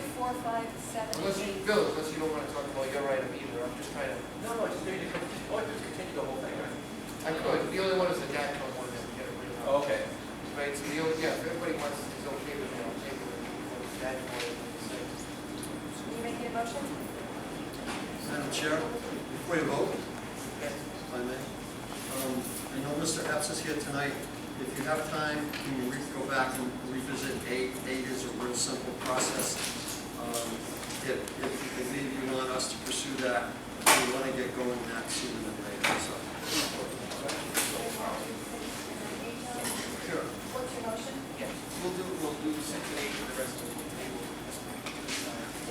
4, 5, 7, Unless you, 8. Bill, unless you don't want to talk about your item either, I'm just trying to, No, just need to continue the whole thing, right? I could, the only one is the DATCO one that we gotta bring up. Okay. Right, so the only, yeah, if everybody wants, is okay with it, I'll take it, DATCO and the Are you making a motion? Madam Chair, before you vote, if I may, I know Mr. Epps is here tonight. If you have time, can you go back and revisit 8? 8 is a real simple process. If you believe you want us to pursue that, we want to get going that sooner than later, so. Sure. What's your motion? Yeah, we'll do 6 and 8 for the rest of the table.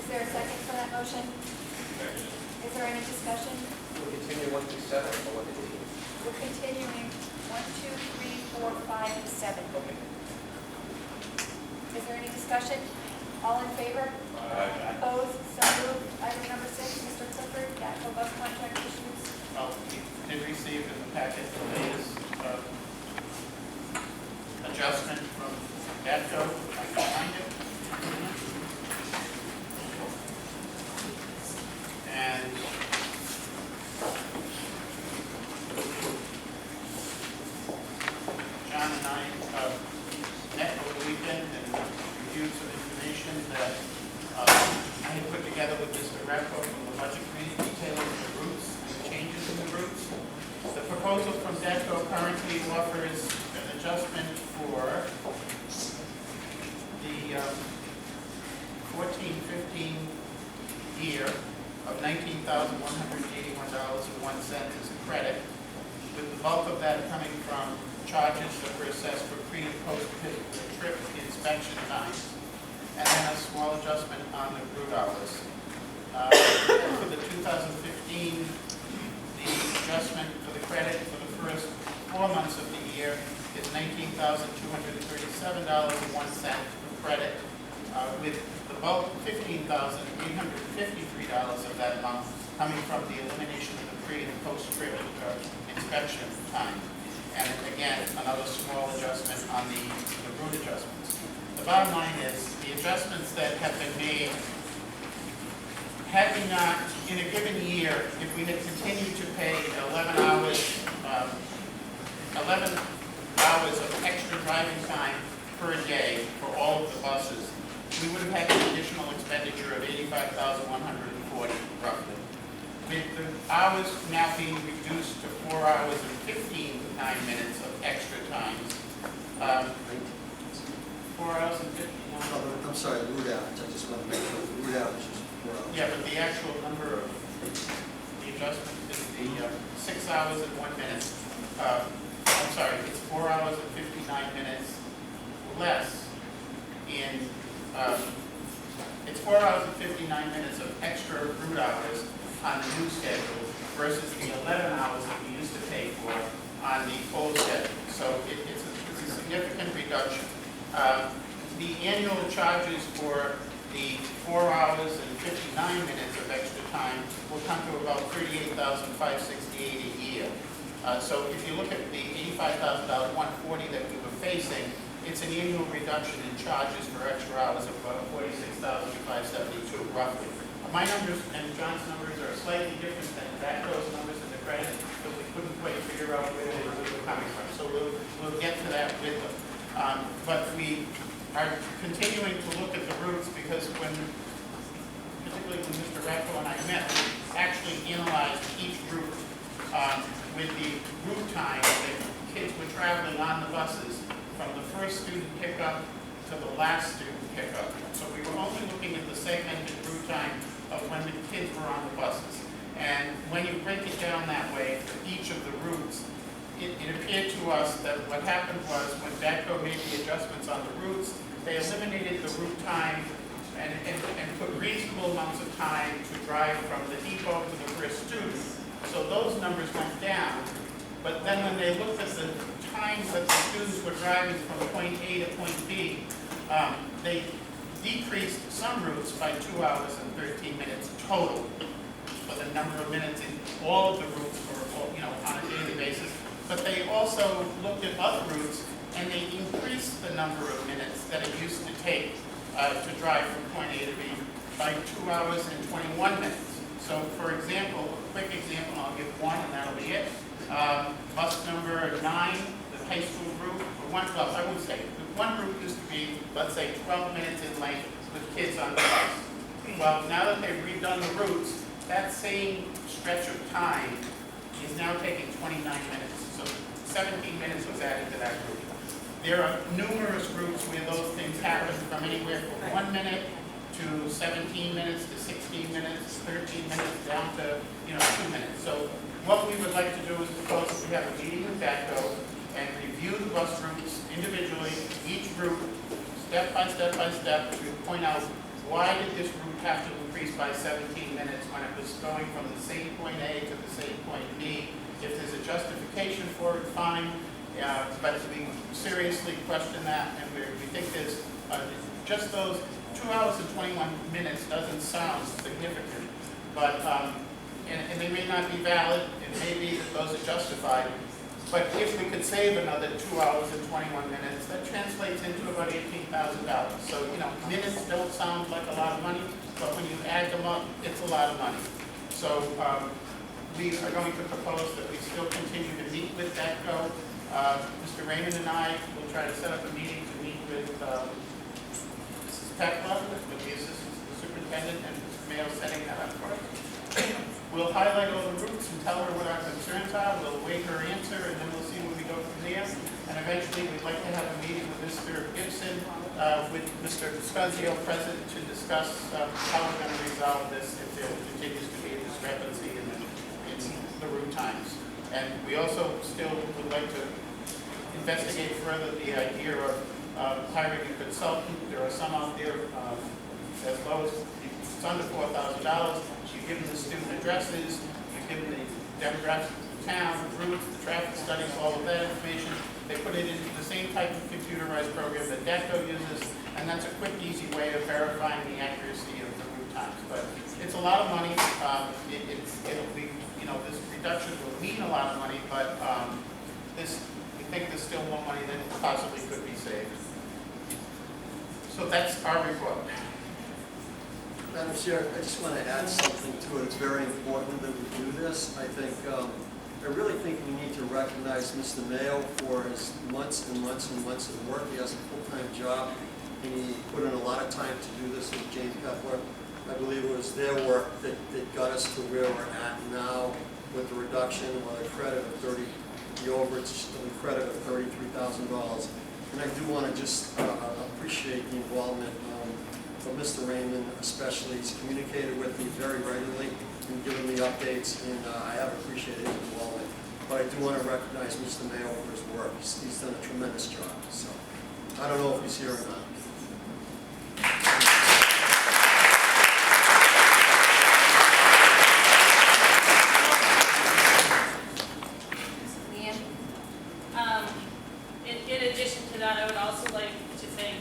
Is there a second for that motion? Is there any discussion? We'll continue 1 through 7, or what did we do? We're continuing 1, 2, 3, 4, 5, and 7. Okay. Is there any discussion? All in favor? Opposed? So moved. Item number 6, Mr. Clifford, DATCO bus contract issues. We did receive in the packet the latest adjustment from DATCO. I can find it. And John and I met over the weekend and reviewed some information that I had put together with Mr. Rappo from the Budget Committee detailing the routes and the changes in the routes. The proposal from DATCO currently offers an adjustment for the 14-15 year of $19,181.01 as a credit, with the bulk of that coming from charges that were assessed for pre- and post-trip inspection times, and then a small adjustment on the route hours. For the 2015, the adjustment for the credit for the first 4 months of the year is $19,237.01 credit, with the bulk, $15,853 of that amount coming from the elimination of the pre- and post-trip inspection time. And again, another small adjustment on the route adjustments. The bottom line is, the adjustments that have been made, had we not, in a given year, if we had continued to pay 11 hours of extra driving time per day for all of the buses, we would have had an additional expenditure of $85,140 roughly. With the hours now being reduced to 4 hours and 59 minutes of extra times, 4 hours and 59. I'm sorry, the route average, I just want to make sure the route average is 4 hours. Yeah, but the actual number of the adjustment is the 6 hours and 1 minute. I'm sorry, it's 4 hours and 59 minutes less in, it's 4 hours and 59 minutes of extra route hours on the new schedule versus the 11 hours that we used to pay for on the old schedule. So it's a significant reduction. The annual charges for the 4 hours and 59 minutes of extra time will come to about $38,568 a year. So if you look at the $85,000 140 that we were facing, it's an annual reduction in charges for extra hours of about $46,572 roughly. My numbers and John's numbers are slightly different than DATCO's numbers in the credit, but we couldn't quite figure out where they were coming from. So we'll get to that with them. But we are continuing to look at the routes because particularly when Mr. Rappo and I met, we actually analyzed each route with the route time that kids were traveling on the buses from the first student pickup to the last student pickup. So we were only looking at the segmented route time of when the kids were on the buses. And when you break it down that way for each of the routes, it appeared to us that what happened was when DATCO made the adjustments on the routes, they eliminated the route time and put reasonable amounts of time to drive from the depot to the first student. So those numbers went down. But then when they looked at the times that the students were driving from point A to point B, they decreased some routes by 2 hours and 13 minutes total for the number of minutes in all of the routes for, on a daily basis. But they also looked at other routes and they increased the number of minutes that it used to take to drive from point A to B by 2 hours and 21 minutes. So for example, a quick example, I'll give one and that'll be it. Bus number 9, the high school route, well, I would say, one route used to be, let's say, 12 minutes in length with kids on the bus. Well, now that they've redone the routes, that same stretch of time is now taking 29 minutes. So 17 minutes was added to that route. There are numerous routes where those things happen from anywhere from 1 minute to 17 minutes to 16 minutes, 13 minutes, down to 2 minutes. So what we would like to do is propose that we have a meeting with DATCO and review the bus routes individually, each route, step by step by step, to point out why did this route have to increase by 17 minutes when it was going from the same point A to the same point B. If there's a justification for it, fine, but we seriously question that, and we think there's just those 2 hours and 21 minutes doesn't sound significant, but and they may not be valid. It may be that those are justified. But if we could save another 2 hours and 21 minutes, that translates into about $18,000. So, minutes don't sound like a lot of money, but when you add them up, it's a lot of money. So, we are going to propose that we still continue to meet with DATCO. Mr. Raymond and I will try to set up a meeting to meet with Mrs. Pekla, with the assistant superintendent, and Mr. Mayo setting that up for us. We'll highlight all the routes and tell her what our concerns are. We'll await her answer, and then we'll see where we go from there. And eventually, we'd like to have a meeting with Mr. Gibson, with Mr. Scuzio present, to discuss how we're going to resolve this if there continues to be a discrepancy in the route times. And we also still would like to investigate further the idea of hiring a consultant. There are some out there as low as it's under $4,000. You give them the student addresses, you give them the demographics of the town, the routes, the traffic studies, all of that information. They put it into the same type of computerized program that DATCO uses, and that's a quick, easy way of verifying the accuracy of the route times. But it's a lot of money. It'll be, this reduction will mean a lot of money, but we think there's still more money than possibly could be saved. So that's our report. Madam Chair, I just want to add something to it. It's very important that we do this. I really think we need to recognize Mr. Mayo for his months and months and months of work. He has a full-time job, and he put in a lot of time to do this with Jane Pepler. I believe it was their work that got us to where we're at now with the reduction or the credit of the overage of the credit of $33,000. And I do want to just appreciate the involvement of Mr. Raymond, especially. He's communicated with me very regularly and given me updates, and I have appreciated his involvement. But I do want to recognize Mr. Mayo for his work. He's done a tremendous job. So I don't know if he's here or not. In addition to that, I would also like to thank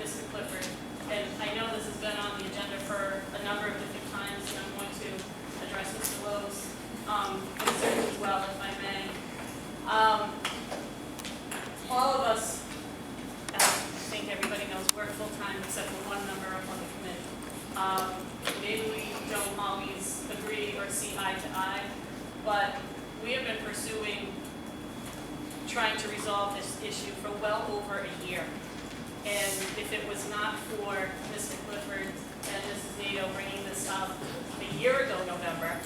Mr. Clifford. And I know this has been on the agenda for a number of different times, and I'm going to address Mr. Lowe's concerns as well, if I may. All of us, as I think everybody knows, work full-time except for one member up on the committee. Maybe we don't always agree or see eye to eye, but we have been pursuing trying to resolve this issue for well over a year. And if it was not for Mr. Clifford and Mrs. Nato bringing this up a year ago, November,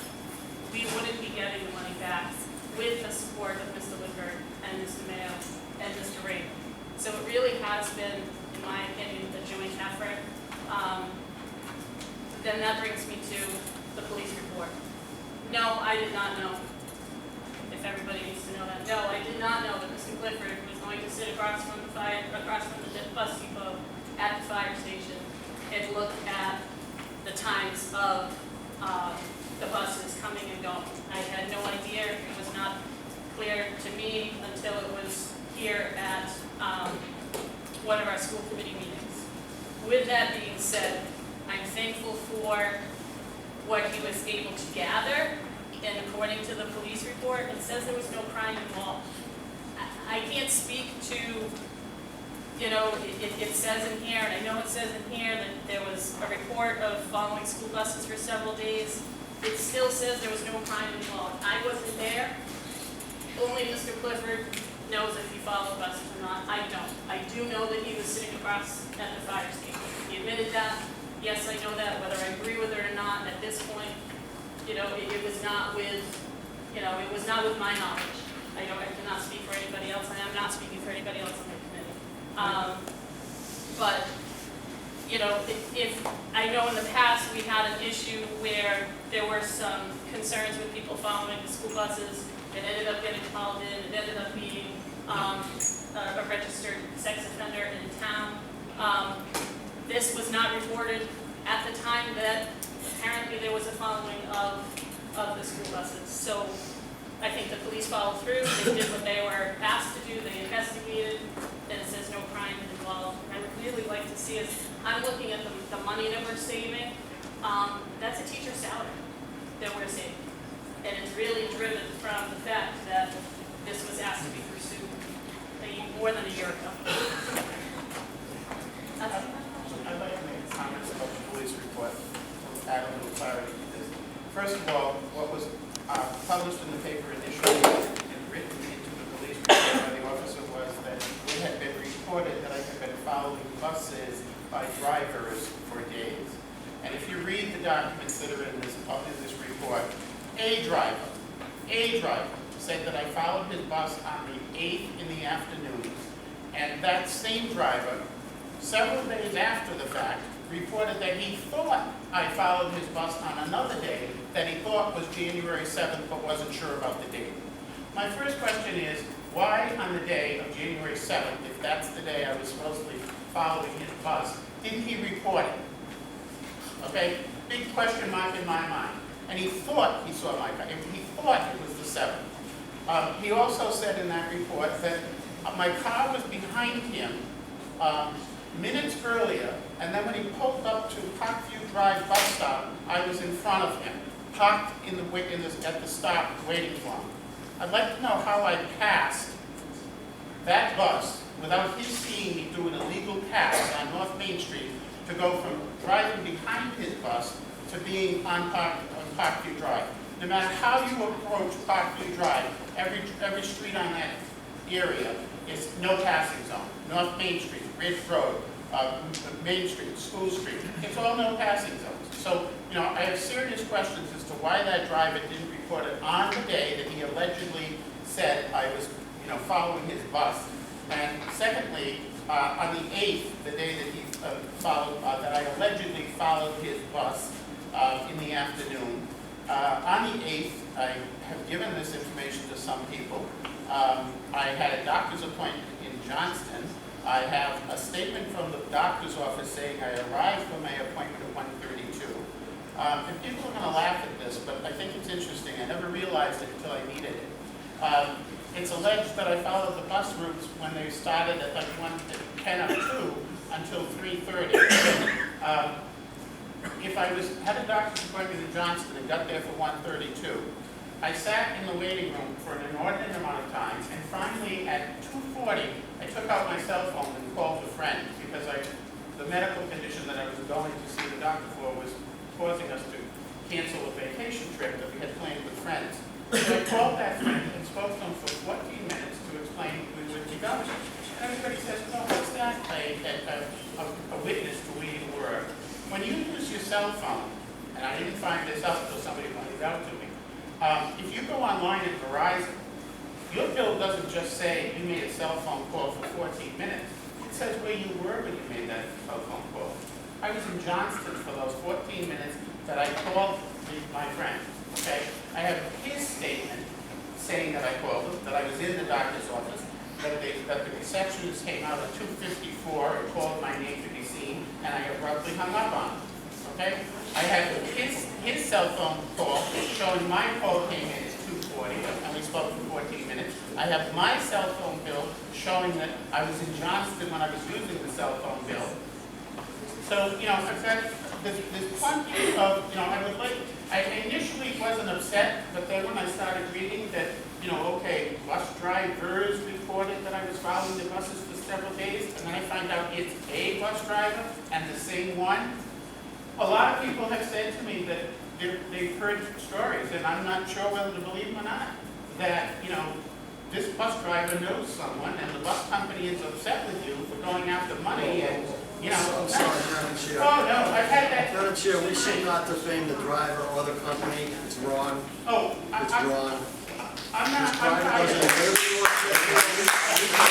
we wouldn't be getting the money back with the support of Mr. Clifford and Mr. Mayo and Mr. Raymond. So it really has been, in my opinion, a joint effort. Then that brings me to the police report. No, I did not know. If everybody needs to know that. No, I did not know that Mr. Clifford was going to sit across from the bus depot at the fire station and look at the times of the buses coming and going. I had no idea. It was not clear to me until it was here at one of our school committee meetings. With that being said, I'm thankful for what he was able to gather. And according to the police report, it says there was no crime involved. I can't speak to you know, it says in here, and I know it says in here that there was a report of following school buses for several days. It still says there was no crime involved. I wasn't there. Only Mr. Clifford knows if he followed buses or not. I don't. I do know that he was sitting across at the fire station. He admitted that. Yes, I know that. Whether I agree with it or not, at this point, you know, it was not with, you know, it was not with my knowledge. I cannot speak for anybody else, and I'm not speaking for anybody else on the committee. But, you know, if I know in the past we had an issue where there were some concerns with people following the school buses. It ended up getting called in. It ended up being a registered sex offender in town. This was not reported at the time that apparently there was a following of the school buses. So I think the police followed through. They did what they were asked to do. They investigated, and it says no crime involved. I would really like to see us. I'm looking at the money that we're saving. That's a teacher's salary that we're saving. And it's really driven from the fact that this was asked to be pursued more than a year ago. I'd like to make comments about the police report, add a little clarity to this. First of all, what was published in the paper initially and written into the police report by the officer was that it had been reported that I had been following buses by drivers for days. And if you read the documents that are in this report, a driver said that I followed his bus on the 8th in the afternoon, and that same driver, several days after the fact, reported that he thought I followed his bus on another day that he thought was January 7th but wasn't sure about the date. My first question is, why on the day of January 7th, if that's the day I was supposedly following his bus, didn't he report it? Okay, big question mark in my mind. And he thought he saw my car. He thought it was the 7th. He also said in that report that my car was behind him minutes earlier, and then when he pulled up to Parkview Drive bus stop, I was in front of him, parked at the stop waiting for him. I'd like to know how I passed that bus without his seeing me do an illegal pass on North Main Street to go from driving behind his bus to being on Parkview Drive. No matter how you approach Parkview Drive, every street on that area is no passing zone. North Main Street, Ridge Road, Main Street, School Street, it's all no passing zones. So, you know, I have serious questions as to why that driver didn't report it on the day that he allegedly said I was, you know, following his bus. And secondly, on the 8th, the day that he that I allegedly followed his bus in the afternoon, on the 8th, I have given this information to some people. I had a doctor's appointment in Johnston. I have a statement from the doctor's office saying I arrived for my appointment at 1:32. And people are going to laugh at this, but I think it's interesting. I never realized it until I needed it. It's alleged that I followed the bus routes when they started at like 10:02 until 3:30. If I had a doctor's appointment in Johnston and got there for 1:32, I sat in the waiting room for an inordinate amount of time, and finally at 2:40, I took out my cell phone and called a friend because the medical condition that I was going to see the doctor for was causing us to cancel a vacation trip that we had planned with friends. So I called that friend and spoke to him for 14 minutes to explain we would be going. And everybody says, well, what's that? A witness to where you were. When you use your cell phone, and I didn't find this out until somebody pointed it out to me, if you go online at Verizon, your bill doesn't just say you made a cell phone call for 14 minutes. It says where you were when you made that cell phone call. I was in Johnston for those 14 minutes that I called my friend. Okay? I have his statement saying that I called him, that I was in the doctor's office, that the receptionist came out at 2:54 and called my name to be seen, and I abruptly hung up on him. Okay? I have his cell phone call showing my call came in at 2:40, and we spoke for 14 minutes. I have my cell phone bill showing that I was in Johnston when I was using the cell phone bill. So, you know, in fact, there's plenty of, you know, I initially wasn't upset, but then when I started reading that, you know, okay, bus drivers reported that I was following the buses for several days, and then I find out it's a bus driver and the same one. A lot of people have said to me that they've heard stories, and I'm not sure whether to believe them or not, that, you know, this bus driver knows someone, and the bus company is upset with you for going after money, and, you know. I'm sorry, Madam Chair. Oh, no, I've had that. Madam Chair, we should not defame the driver or the company. It's wrong. Oh, It's wrong. I'm not, This I'm driver tired doesn't of know it. where he wants to go.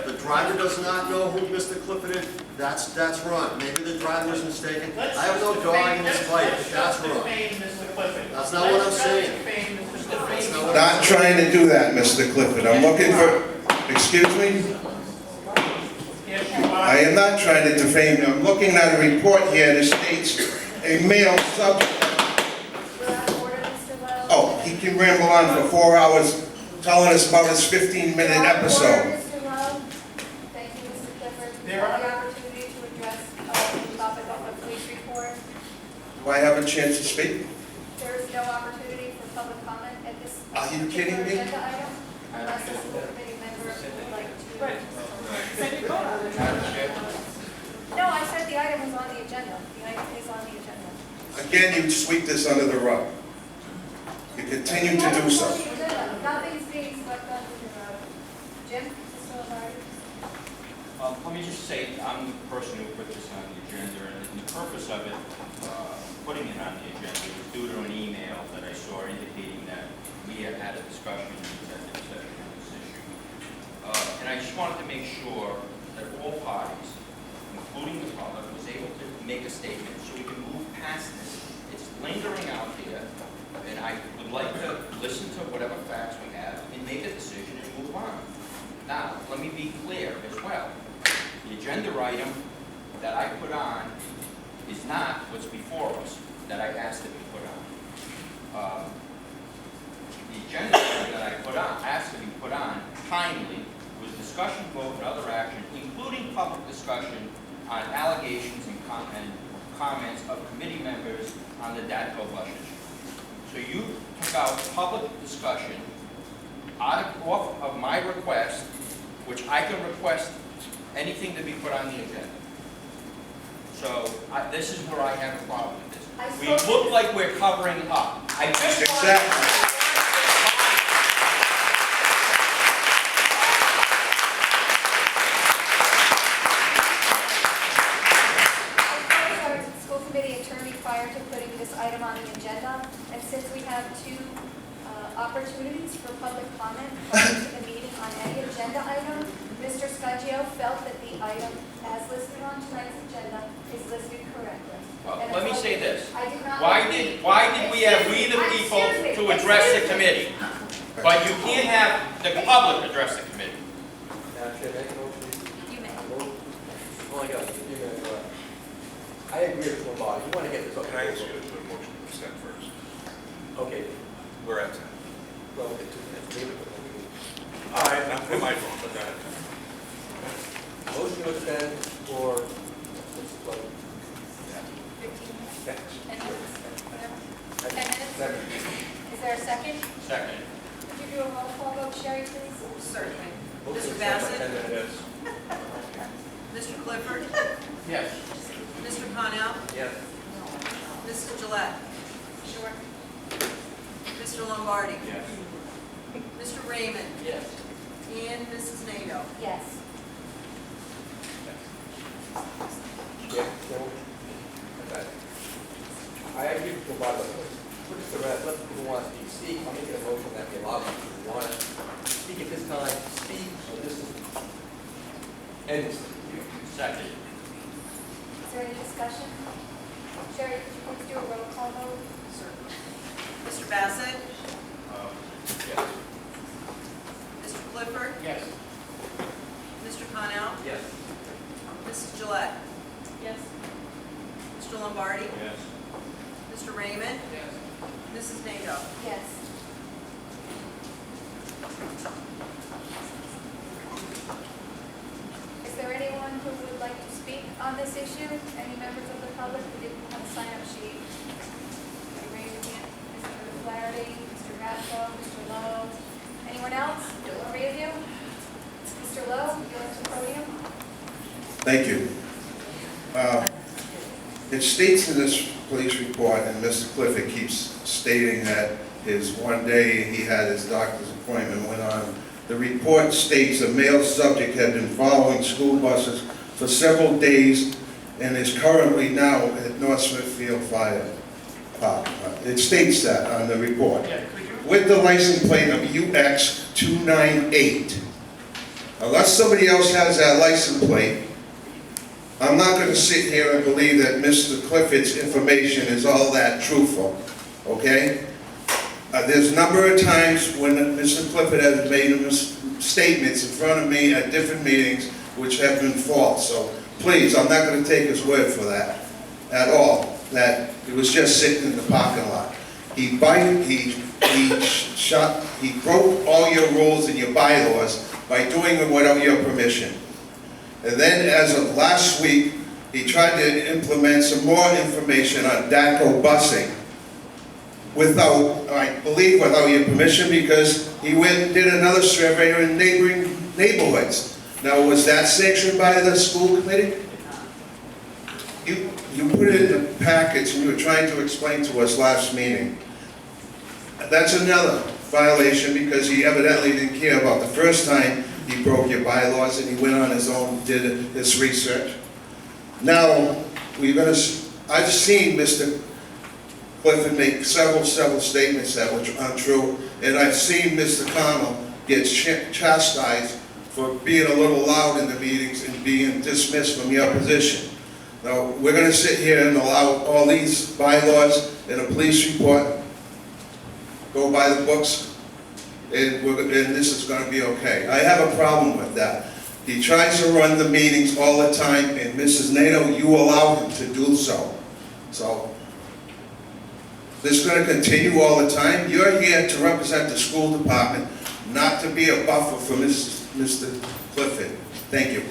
The driver does not know who Mr. Clifford is. That's wrong. Maybe the driver was mistaken. Let's I have no just dog in defame- this fight, let's but that's just wrong. defame Mr. Clifford. That's not what I'm Let's just saying. defame Mr. That's Clifford. not what Not trying to do that, Mr. Clifford. I'm looking for, excuse me? Yes, you are. I am not trying to defame you. I'm looking at a report here that states a male subject. We're out of order, Mr. Wells. Oh, he can ramble on for 4 hours telling us about his 15-minute We're out of order, episode. Mr. Wells. Thank you, Mr. Clifford. There For are- the opportunity to address the topic of the police report. Do I have a chance to speak? There is no opportunity for public comment at this Are you kidding me? agenda item, unless a school committee member would like to. Madam Chair, No, I said the item was on the agenda. The item is on the agenda. Again, you sweep this under the rug. You continue to do so. Nothing's being swept under the rug. Jim, Mr. Lombardi? Let me just say, I'm the person who put this on the agenda, and the purpose of it, putting it on the agenda, was due to an email that I saw indicating that we had had a discussion in executive session on this issue. And I just wanted to make sure that all parties, including the public, was able to make a statement so we can move past this. It's lingering out there, and I would like to listen to whatever facts we have and make a decision and move on. Now, let me be clear as well. The agenda item that I put on is not what's before us that I asked to be put on. The agenda item that I asked to be put on timely was discussion, vote, and other action, including public discussion on allegations and comments of committee members on the DATCO bus issue. So you took out public discussion off of my request, which I can request anything to be put on the agenda. So this is where I have a problem with this. We look like we're covering up. I just Exactly. Our school committee attorney prior to putting this item on the agenda, and since we have two opportunities for public comment prior to the meeting on any agenda item, Mr. Scagio felt that the item as listed on tonight's agenda is listed correctly. Well, And let me it's say like- this. I do not. Why did we have we the people to address the committee? But you can't have the public address the committee. Madam Chair, make a motion. You may. Oh, I got it. You may, go ahead. I agree with Lombardi. You want to get this up. Can I ask you to put a motion to extend first? Okay, We're at 10. well, we'll get 2 minutes. Leave it with me. All right, not my fault, but that. Motion to extend for, what's the vote? 15 minutes, Yes. 10 minutes, whatever. 10 minutes? Second. Is there a second? Second. Could you do a roll call vote, Sherry, please? Certainly. Motion to Mr. extend Bassett? by 10 minutes. Mr. Clifford? Yes. Mr. Connell? Yes. Mrs. Gillette? Sure. Mr. Lombardi? Yes. Mr. Raymond? Yes. And Mrs. NATO? Yes. Yeah, so, okay. I agree with Lombardi, but put this to rest, let people who want to speak. I'm making a motion that we allow people who want to speak at this time, speak, or this is, end this. Second. Is there any discussion? Sherry, could you please do a roll call vote? Certainly. Mr. Bassett? Yes. Mr. Clifford? Yes. Mr. Connell? Yes. Mrs. Gillette? Yes. Mr. Lombardi? Yes. Mr. Raymond? Yes. Mrs. NATO? Yes. Is there anyone who would like to speak on this issue? Any members of the public who didn't have a sign-up sheet? Can you raise your hand? Mr. Flaherty, Mr. Ratko, Mr. Lowe, Thank you. It states in this police report, and Mr. Clifford keeps stating that his one day he had his doctor's appointment went on. The report states a male subject had been following school buses for several days and is currently now at North Smithfield Fire Park. It states that on the report. Yeah, could you? With the license plate of UX 298. Unless somebody else has that license plate, I'm not going to sit here and believe that Mr. Clifford's information is all that truthful, okay? There's a number of times when Mr. Clifford has made statements in front of me at different meetings which have been false, so please, I'm not going to take his word for that at all, that it was just sitting in the parking lot. He broke all your rules and your bylaws by doing it without your permission. And then as of last week, he tried to implement some more information on DACO busing without, I believe, without your permission, because he went and did another survey in neighboring neighborhoods. Now, was that sanctioned by the school committee? You put it in the packets and you were trying to explain to us last meeting. That's another violation because he evidently didn't care about the first time he broke your bylaws and he went on his own, did his research. Now, I've seen Mr. Clifford make several statements that were untrue, and I've seen Mr. Connell get chastised for being a little loud in the meetings and being dismissed from your position. Now, we're going to sit here and allow all these bylaws and a police report go by the books, and this is going to be okay. I have a problem with that. He tries to run the meetings all the time, and Mrs. Nato, you allow him to do so. So, this is going to continue all the time. You're here to represent the school department, not to be a buffer for Mr. Clifford. Thank you.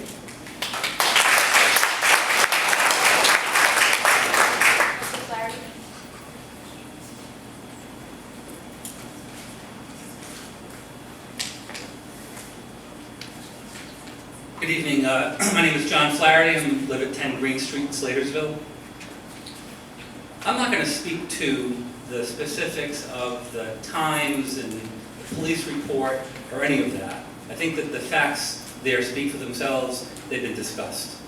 Mr. Flaherty? Good evening. My name is John Flaherty. I live at 10 Green Street in Slatersville. I'm not going to speak to the specifics of the times and the police report or any of that. I think that the facts there speak for themselves. They've been discussed.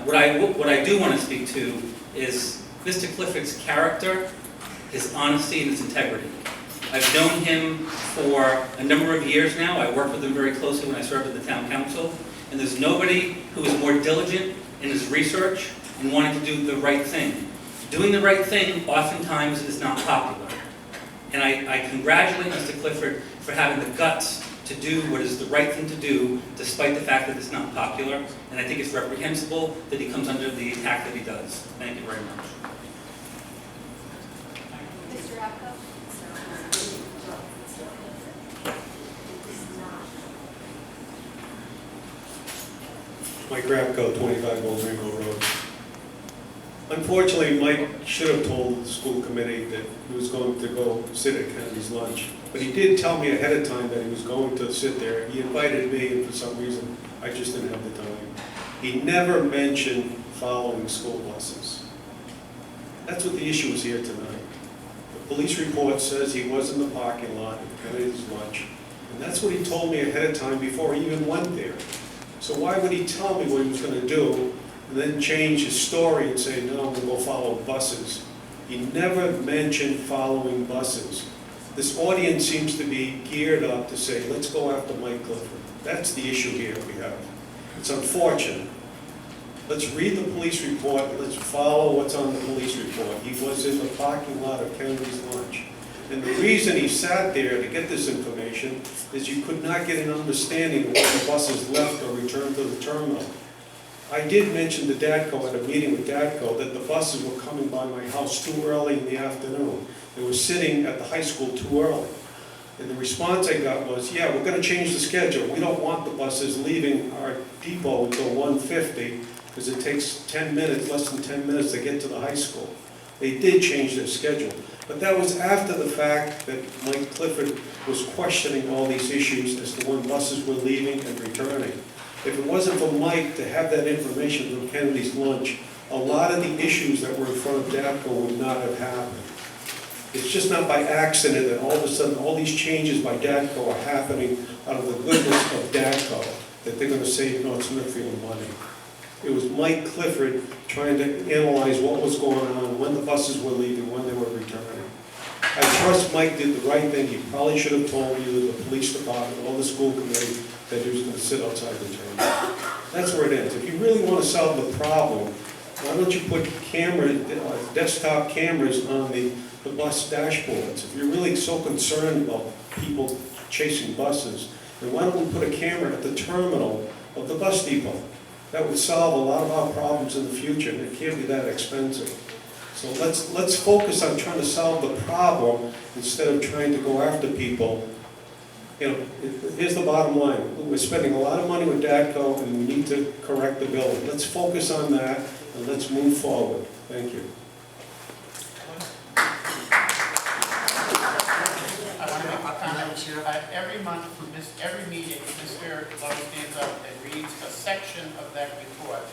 What I do want to speak to is Mr. Clifford's character, his honesty, and his integrity. I've known him for a number of years now. I worked with him very closely when I served at the town council. And there's nobody who is more diligent in his research and wanting to do the right thing. Doing the right thing oftentimes is not popular. And I congratulate Mr. Clifford for having the guts to do what is the right thing to do, despite the fact that it's not popular. And I think it's reprehensible that he comes under the attack that he does. Thank you very much. Mr. Apco? Mike Rapko, 25 Old Ringo Road. Unfortunately, Mike should have told the school committee that he was going to go sit at Kennedy's lunch. But he did tell me ahead of time that he was going to sit there. He invited me, and for some reason, I just didn't have the time. He never mentioned following school buses. That's what the issue is here tonight. The police report says he was in the parking lot at Kennedy's lunch. And that's what he told me ahead of time before he even went there. So why would he tell me what he was going to do and then change his story and say, no, I'm going to go follow buses? He never mentioned following buses. This audience seems to be geared up to say, let's go after Mike Clifford. That's the issue here we have. It's unfortunate. Let's read the police report. Let's follow what's on the police report. He was in the parking lot of Kennedy's lunch. And the reason he sat there to get this information is you could not get an understanding of when the buses left or returned to the terminal. I did mention to DADCO at a meeting with DADCO that the buses were coming by my house too early in the afternoon. They were sitting at the high school too early. And the response I got was, yeah, we're going to change the schedule. We don't want the buses leaving our depot until 1:50 because it takes 10 minutes, less than 10 minutes to get to the high school. They did change their schedule. But that was after the fact that Mike Clifford was questioning all these issues as to when buses were leaving and returning. If it wasn't for Mike to have that information from Kennedy's lunch, a lot of the issues that were in front of DAPCO would not have happened. It's just not by accident that all of a sudden, all these changes by DAPCO are happening out of the goodness of DAPCO, that they're gonna save North Smithfield money. It was Mike Clifford trying to analyze what was going on, when the buses were leaving, when they were returning. I trust Mike did the right thing. He probably should have told either the police department or the school committee that he was gonna sit outside the terminal. That's where it ends. If you really wanna solve the problem, why don't you put desktop cameras on the bus dashboards? If you're really so concerned about people chasing buses, then why don't we put a camera at the terminal of the bus depot? That would solve a lot of our problems in the future, and it can't be that expensive. So let's focus on trying to solve the problem instead of trying to go after people. You know, here's the bottom line. We're spending a lot of money with DATCO, and we need to correct the building. Let's focus on that, and let's move forward. Thank you. I want to make a comment. Every month, every meeting, Mr. Lowe stands up and reads a section of that report.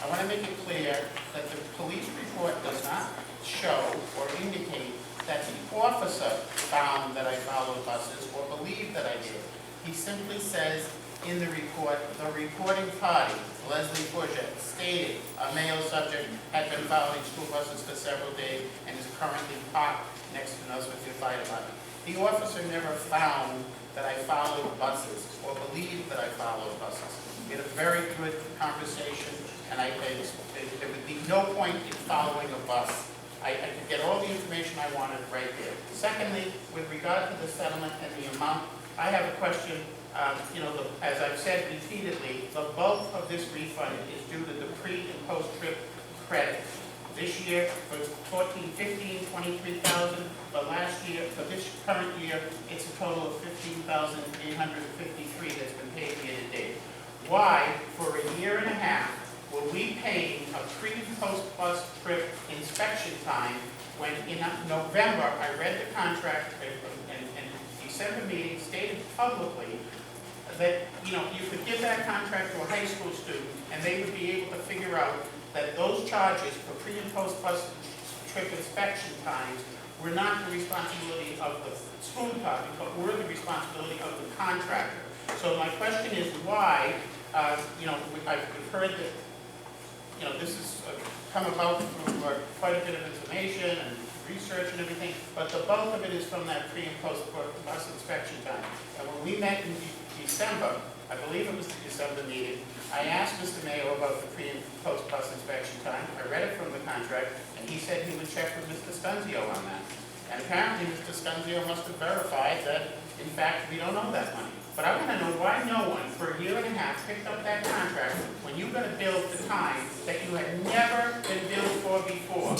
I want to make it clear that the police report does not show or indicate that the officer found that I followed buses or believed that I did. He simply says in the report, the reporting party, Leslie Bourget, stated a male subject had been following school buses for several days and is currently parked next to North Smithfield Fire Department. The officer never found that I followed buses or believed that I followed buses. We had a very good conversation, and there would be no point in following a bus. I could get all the information I wanted right there. Secondly, with regard to the settlement and the amount, I have a question. As I've said repeatedly, the bulk of this refund is due to the pre- and post-trip credit. This year, for 23,000, but last year, for this current year, it's a total of 15,853 that's been paid year to date. Why, for a year and a half, were we paying a pre- and post-bus trip inspection time when in November, I read the contract and December meeting stated publicly that, you could give that contract to a high school student and they would be able to figure out that those charges for pre- and post-bus trip inspection times were not the responsibility of the school department, but were the responsibility of the contractor. So my question is why, I've heard that, this has come about through quite a bit of information and research and everything, but the bulk of it is from that pre- and post-bus inspection time. And when we met in December, I believe it was the December meeting, I asked Mr. Mayo about the pre- and post-bus inspection time. I read it from the contract, and he said he would check with Mr. Scunzio on that. And apparently, Mr. Scunzio must have verified that, in fact, we don't owe that money. But I want to know why no one, for a year and a half, picked up that contract when you got to bill for time that you had never been billed for before.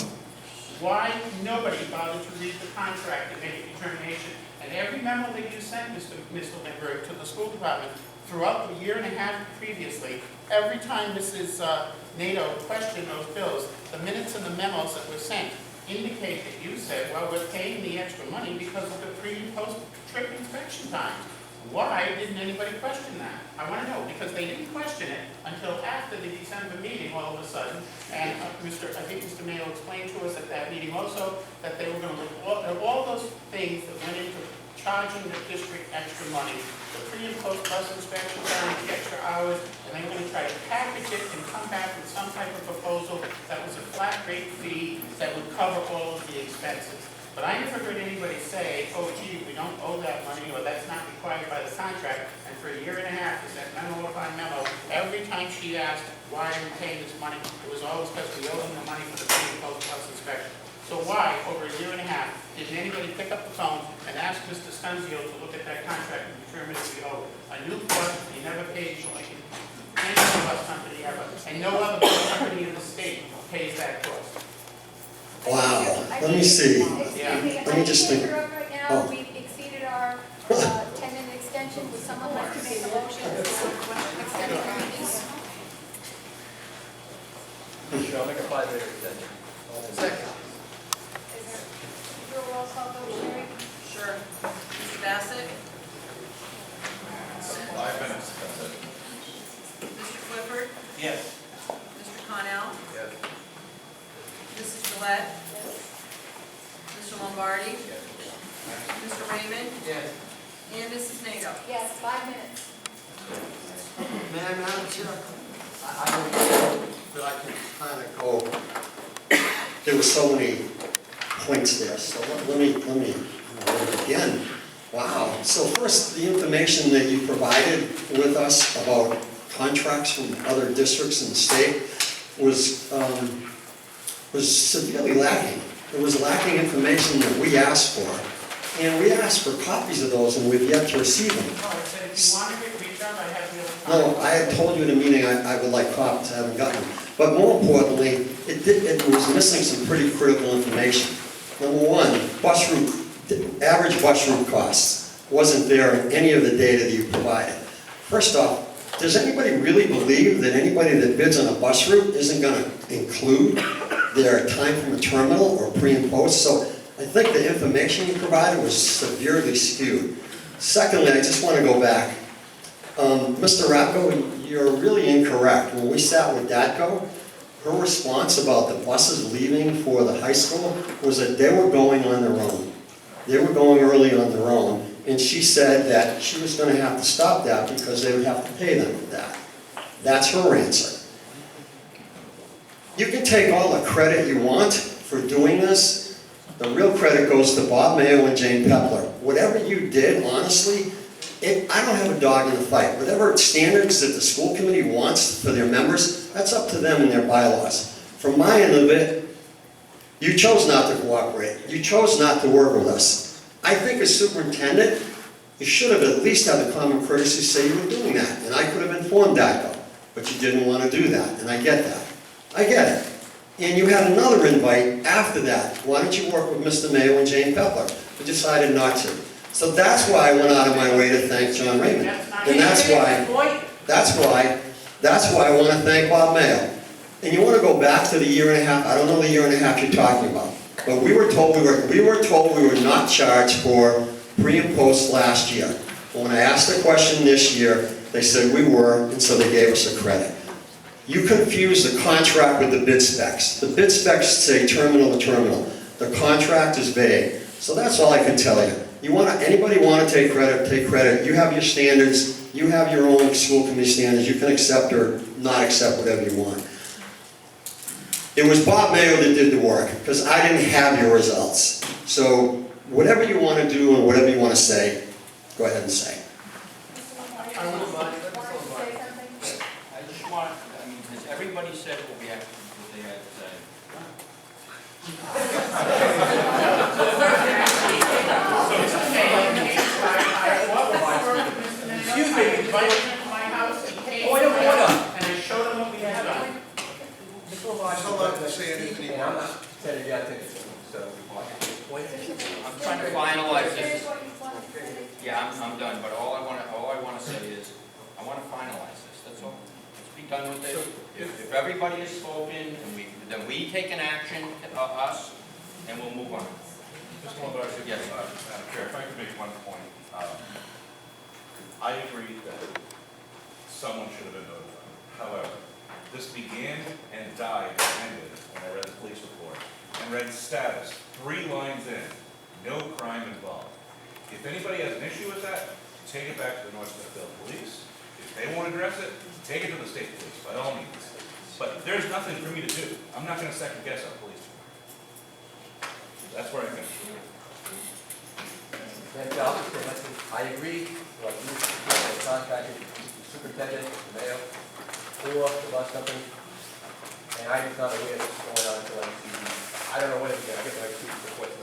Why nobody bothered to read the contract and make a determination? And every memo that you sent, Mr. Lindbergh, to the school department throughout the year and a half previously, every time Mrs. NATO questioned those bills, the minutes and the memos that were sent indicate that you said, well, we're paying the extra money because of the pre- and post-trip inspection time. Why didn't anybody question that? I want to know, because they didn't question it until after the December meeting all of a sudden. And I think Mr. Mayo explained to us at that meeting also that they were going to look at all those things that went into charging the district extra money, the pre- and post-bus inspection time, the extra hours, and they were going to try to package it and come back with some type of proposal that was a flat rate fee that would cover all of the expenses. But I never heard anybody say, oh, gee, we don't owe that money, or that's not required by the contract. And for a year and a half, we sent memo upon memo. Every time she asked, why are we paying this money, it was always because we owe them the money for the pre- and post-bus inspection. So why, over a year and a half, didn't anybody pick up the phone and ask Mr. Scunzio to look at that contract and determine if we owe a new bus he never paid any other bus company ever, and no other bus company in the state pays that cost? Wow, let me see. Excuse me, if Let I me just can think. interrupt right now, Oh. we've exceeded our 10-minute extension. Would someone like to make a motion to extend the meeting? Sure, I'll make a 5-minute extension. Second. Is there a roll call vote, Sherry? Sure. Mr. Bassett? 5 minutes, that's it. Yes. And Mrs. Nato. Yes, 5 minutes. May I, Madam Chair? I don't know that I can kind of go, There were so many points there, so let me begin. Wow. So first, the information that you provided with us about contracts from other districts in the state was severely lacking. It was lacking information that we asked for. And we asked for copies of those, and we've yet to receive them. Oh, I said if you wanted to read them, I have the other. No, I had told you in a meeting I would like copies, I haven't gotten them. But more importantly, it was missing some pretty critical information. Number one, average bus route costs wasn't there in any of the data that you provided. First off, does anybody really believe that anybody that bids on a bus route isn't going to include their time from a terminal or pre and post? So I think the information you provided was severely skewed. Secondly, I just want to go back. Mr. Rapko, you're really incorrect. When we sat with DATCO, her response about the buses leaving for the high school was that they were going on their own. They were going early on their own, and she said that she was going to have to stop that because they would have to pay them for that. That's her answer. You can take all the credit you want for doing this. The real credit goes to Bob Mayo and Jane Pepler. Whatever you did, honestly, I don't have a dog in the fight. Whatever standards that the school committee wants for their members, that's up to them and their bylaws. From my end of it, you chose not to cooperate. You chose not to work with us. I think as superintendent, you should have at least had the common courtesy to say you were doing that, and I could have informed DATCO, but you didn't want to do that, and I get that. I get it. And you had another invite after that. Why don't you work with Mr. Mayo and Jane Pepler? We decided not to. So that's why I went out of my way to thank John Raymond. And that's why I want to thank Bob Mayo. And you want to go back to the year and a half, I don't know the year and a half you're talking about, but we were told we were not charged for pre and post last year. But when I asked the question this year, they said we were, and so they gave us a credit. You confuse the contract with the bid specs. The bid specs say terminal to terminal. The contract is vague. So that's all I can tell you. Anybody want to take credit, take credit. You have your standards. You have your own school committee standards. You can accept or not accept whatever you want. It was Bob Mayo that did the work, because I didn't have your results. So whatever you want to do and whatever you want to say, go ahead and say. I just want, has everybody said what they had to say? Excuse me, invited him to my house, he came. And I showed him what we had done. I don't like to say anything. I'm not saying you gotta take it, so. I'm trying to finalize this. Yeah, I'm done, but all I wanna say is, I wanna finalize this, that's all. Let's be done with this. If everybody has spoken, and then we take an action, us, and we'll move on. Mr. Lombardi? Yes. Madam Chair, if I could make one point. I agree that someone should have been notified. However, this began and died and ended when I read the police report and read status, 3 lines in, no crime involved. If anybody has an issue with that, take it back to the North Smithfield Police. If they won't address it, take it to the state police, by all means. But there's nothing for me to do. I'm not going to second guess our police. That's where I finish. Thank you, officer. I agree, like you, the contractor, superintendent, the mayor, flew off the bus company, and I was not aware of what's going on until I see, I don't know when it was, I guess I see the reports.